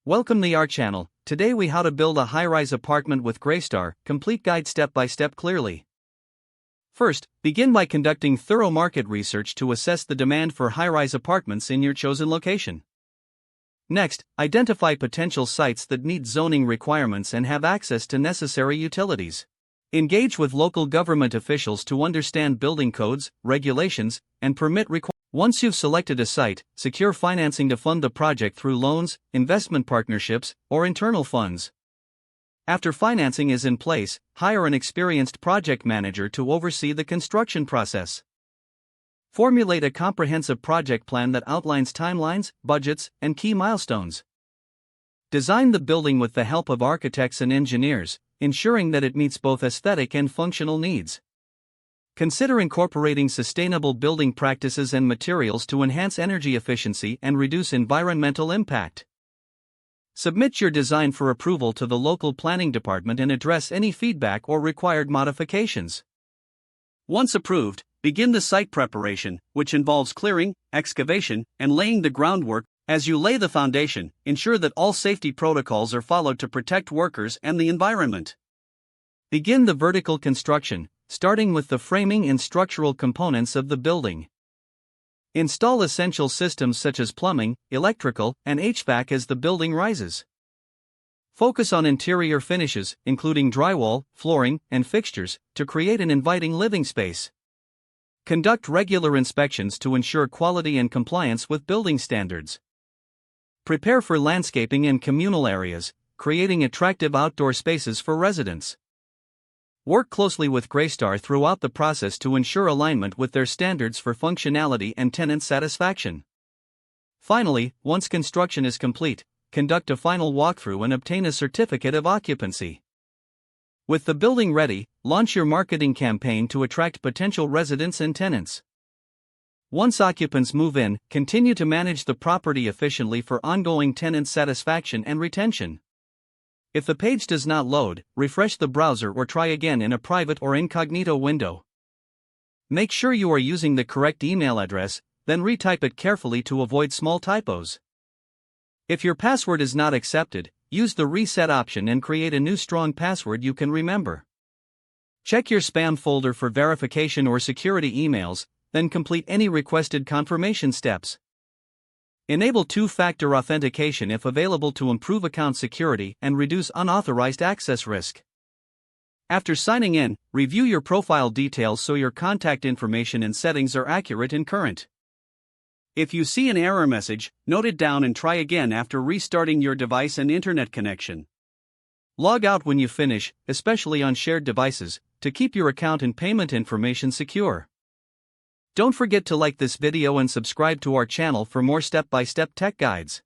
Welcome to our channel. Today we how to build a high-rise apartment with Greystar, complete guide step by step clearly. First, begin by conducting thorough market research to assess the demand for high-rise apartments in your chosen location. Next, identify potential sites that meet zoning requirements and have access to necessary utilities. Engage with local government officials to understand building codes, regulations, and permit requirements. Once you've selected a site, secure financing to fund the project through loans, investment partnerships, or internal funds. After financing is in place, hire an experienced project manager to oversee the construction process. Formulate a comprehensive project plan that outlines timelines, budgets, and key milestones. Design the building with the help of architects and engineers, ensuring that it meets both aesthetic and functional needs. Consider incorporating sustainable building practices and materials to enhance energy efficiency and reduce environmental impact. Submit your design for approval to the local planning department and address any feedback or required modifications. Once approved, begin the site preparation, which involves clearing, excavation, and laying the groundwork. As you lay the foundation, ensure that all safety protocols are followed to protect workers and the environment. Begin the vertical construction, starting with the framing and structural components of the building. Install essential systems such as plumbing, electrical, and HVAC as the building rises. Focus on interior finishes, including drywall, flooring, and fixtures, to create an inviting living space. Conduct regular inspections to ensure quality and compliance with building standards. Prepare for landscaping and communal areas, creating attractive outdoor spaces for residents. Work closely with Greystar throughout the process to ensure alignment with their standards for functionality and tenant satisfaction. Finally, once construction is complete, conduct a final walkthrough and obtain a certificate of occupancy. With the building ready, launch your marketing campaign to attract potential residents and tenants. Once occupants move in, continue to manage the property efficiently for ongoing tenant satisfaction and retention. If the page does not load, refresh the browser or try again in a private or incognito window. Make sure you are using the correct email address, then retype it carefully to avoid small typos. If your password is not accepted, use the reset option and create a new strong password you can remember. Check your spam folder for verification or security emails, then complete any requested confirmation steps. Enable two-factor authentication if available to improve account security and reduce unauthorized access risk. After signing in, review your profile details so your contact information and settings are accurate and current. If you see an error message, note it down and try again after restarting your device and internet connection. Log out when you finish, especially on shared devices, to keep your account and payment information secure. Don't forget to like this video and subscribe to our channel for more step-by-step tech guides.